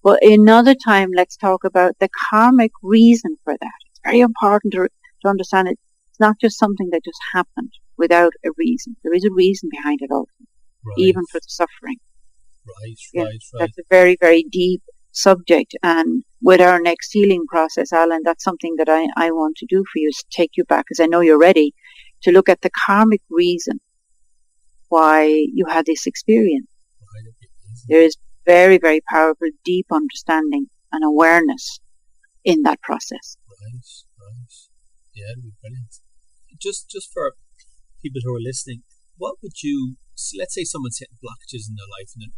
S2: Well, another time, let's talk about the karmic reason for that. It's very important to understand it. It's not just something that just happened without a reason. There is a reason behind it all, right. Even for the suffering.
S1: Right.
S2: That's a very, very deep subject. And with our next healing process, Alan, that's something that I want to do for you, is take you back, because I know you're ready, to look at the karmic reason why you had this experience.
S1: Right.
S2: There is very, very powerful, deep understanding and awareness in that process.
S1: Right. Yeah, it'd be brilliant. Just for people who are listening, what would you, let's say someone's hitting blockages in their life and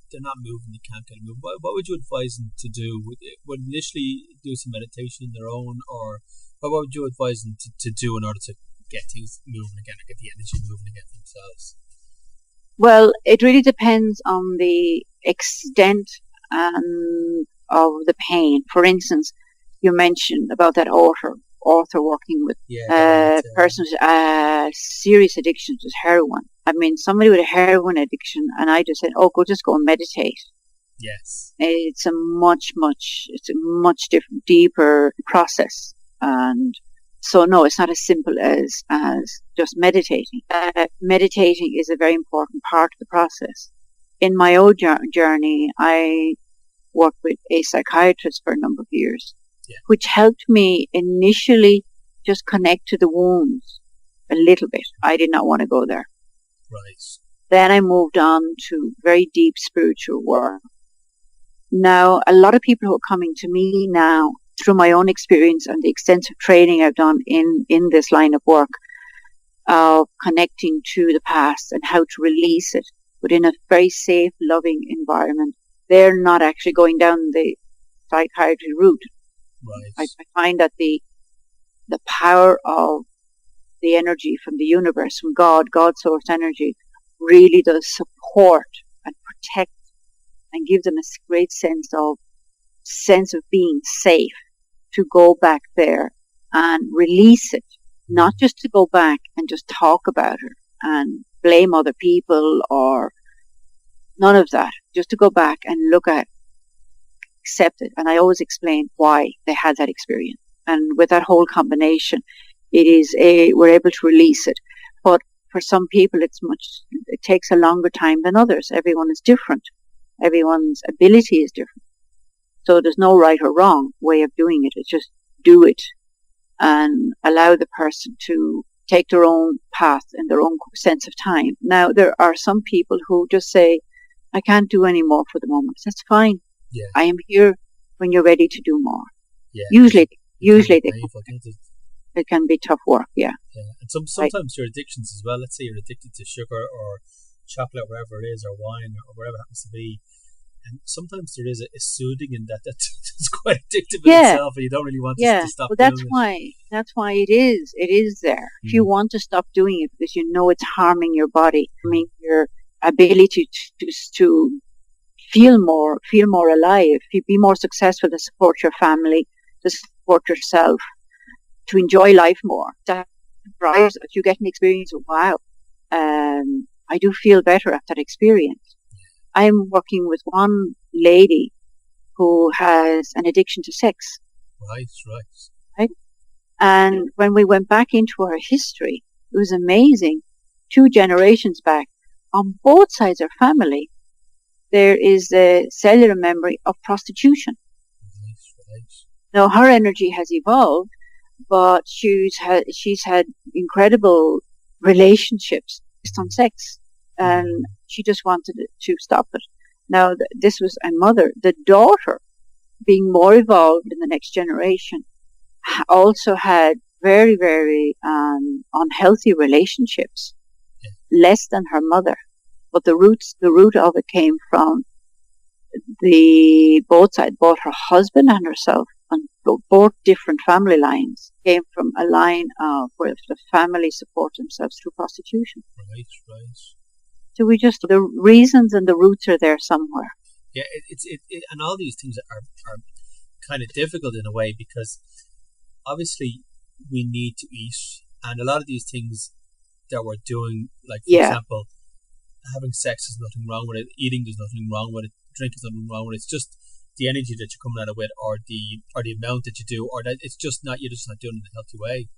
S1: they're not moving, they can't get moving, what would you advise them to do? Would initially do some meditation on their own, or what would you advise them to do in order to get things moving again, or get the energy moving again for themselves?
S2: Well, it really depends on the extent of the pain. For instance, you mentioned about that author working with persons serious addictions with heroin. I mean, somebody with a heroin addiction, and I just said, just go and meditate.
S1: Yes.
S2: It's a much different, deeper process. And so no, it's not as simple as just meditating. Meditating is a very important part of the process. In my own journey, I worked with a psychiatrist for a number of years, which helped me initially just connect to the wounds a little bit. I did not want to go there.
S1: Right.
S2: Then I moved on to very deep spiritual work. Now, a lot of people who are coming to me now, through my own experience and the extensive training I've done in this line of work, of connecting to the past and how to release it, but in a very safe, loving environment. They're not actually going down the psychiatry route.
S1: Right.
S2: I find that the power of the energy from the universe, from God source energy, really does support and protect and give them a great sense of being safe to go back there and release it. Not just to go back and just talk about it and blame other people or none of that. Just to go back and look at accept it. And I always explain why they had that experience. And with that whole combination, we're able to release it. But for some people, it takes a longer time than others. Everyone is different. Everyone's ability is different. So there's no right or wrong way of doing it. It's just do it and allow the person to take their own path in their own sense of time. Now, there are some people who just say, I can't do any more for the moment. That's fine.
S1: Yeah.
S2: I am here when you're ready to do more.
S1: Yeah.
S2: Usually
S1: Painful,
S2: it can be tough work, yeah.
S1: And sometimes your addictions as well, let's say you're addicted to sugar or chocolate, wherever it is, or wine, or whatever it happens to be. And sometimes there is a soothing in that's quite addictive in itself, and you don't really want to stop doing it.
S2: That's why it is there. If you want to stop doing it because you know it's harming your body, I mean, your ability to feel more alive, to be more successful, to support your family, to support yourself, to enjoy life more. That drives it. You get an experience of, wow, I do feel better after that experience. I'm working with one lady who has an addiction to sex. Right. And when we went back into her history, it was amazing. 2 generations back, on both sides of her family, there is a cellular memory of prostitution.
S1: Right.
S2: Now, her energy has evolved, but she's had incredible relationships based on sex, and she just wanted to stop it. Now, this was a mother. The daughter, being more evolved in the next generation, also had very, very unhealthy relationships, less than her mother. But the root of it came from both sides, both her husband and herself, and both different family lines came from a line where the family support themselves through prostitution.
S1: Right.
S2: So the reasons and the roots are there somewhere.
S1: Yeah, and all these things are kind of difficult in a way, because obviously we need to eat, and a lot of these things that we're doing, like for example, having sex, there's nothing wrong with it. Eating, there's nothing wrong with it. Drinking, there's nothing wrong with it. It's just the energy that you're coming at it with, or the amount that you do, or that you're just not doing it in a healthy way.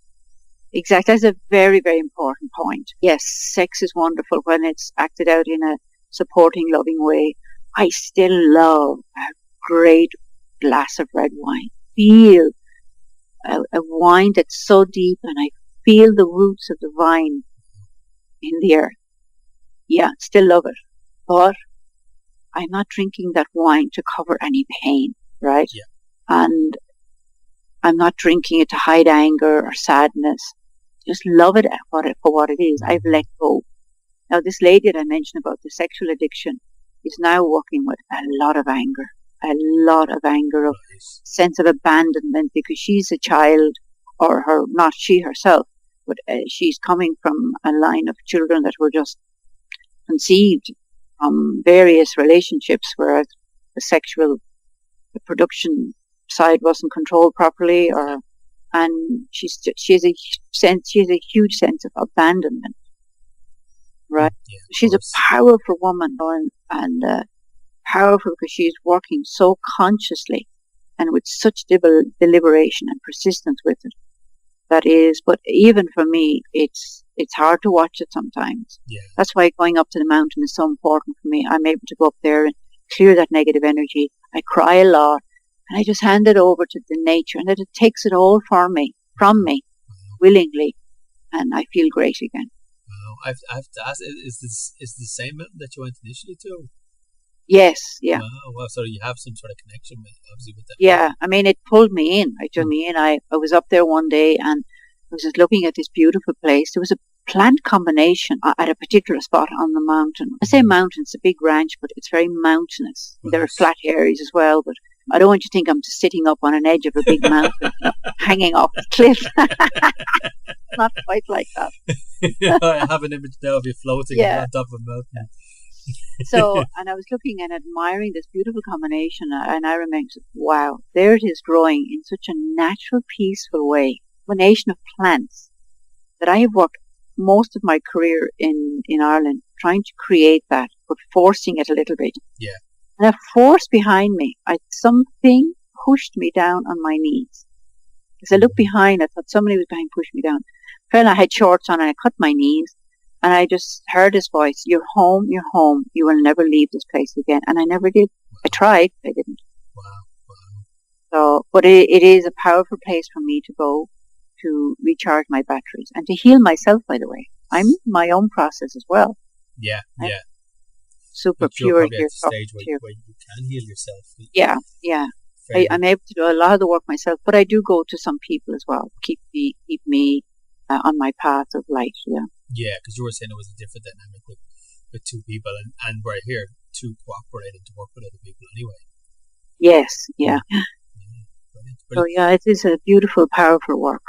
S2: Exactly. That's a very, very important point. Yes, sex is wonderful when it's acted out in a supporting, loving way. I still love a great glass of red wine. Feel a wine that's so deep, and I feel the roots of the vine in the earth. Yeah, still love it. But I'm not drinking that wine to cover any pain, right?
S1: Yeah.
S2: And I'm not drinking it to hide anger or sadness. Just love it for what it is. I've let go. Now, this lady that I mentioned about the sexual addiction is now working with a lot of anger, of sense of abandonment, because she's a child, or not she herself, but she's coming from a line of children that were just conceived from various relationships, whereas the production side wasn't controlled properly, and she has a huge sense of abandonment, right?
S1: Yeah,
S2: she's a powerful woman, and powerful because she's working so consciously and with such deliberation and persistence with it. That is, but even for me, it's hard to watch it sometimes.
S1: Yeah.
S2: That's why going up to the mountain is so important for me. I'm able to go up there and clear that negative energy. I cry a lot, and I just hand it over to the nature, and it takes it all from me, willingly, and I feel great again.
S1: Wow. I have to ask, is the same mountain that you went initially to?
S2: Yes, yeah.
S1: Wow, so you have some sort of connection with that.
S2: Yeah, I mean, it pulled me in. It drew me in. I was up there one day, and I was just looking at this beautiful place. There was a plant combination at a particular spot on the mountain. I say mountain, it's a big ranch, but it's very mountainous. Right. There are flat areas as well, but I don't want you to think I'm just sitting up on an edge of a big mountain, hanging off a cliff. Not quite like that.
S1: I have an image now of you floating on top of a mountain.
S2: So, and I was looking and admiring this beautiful combination, and I remember, wow, there it is growing in such a natural, peaceful way. A combination of plants that I have worked most of my career in Ireland trying to create that, but forcing it a little bit.
S1: Yeah.
S2: And a force behind me. Something pushed me down on my knees. As I looked behind, I thought somebody was behind, pushed me down. Fell, I had shorts on and I cut my knees. And I just heard his voice, you're home, you will never leave this place again. And I never did. I tried, I didn't.
S1: Wow.
S2: So, but it is a powerful place for me to go to recharge my batteries and to heal myself, by the way. I'm in my own process as well.
S1: Yeah.
S2: Super
S1: but
S2: pure
S1: you're probably
S2: here.
S1: at the stage where you can heal yourself.
S2: Yeah. I'm able to do a lot of the work myself, but I do go to some people as well. Keep me on my path of light.
S1: Yeah, because you were saying it was a different dynamic with two people, and we're here to cooperate and to work with other people anyway.
S2: Yes, yeah.
S1: Brilliant.
S2: So it is a beautiful, powerful work.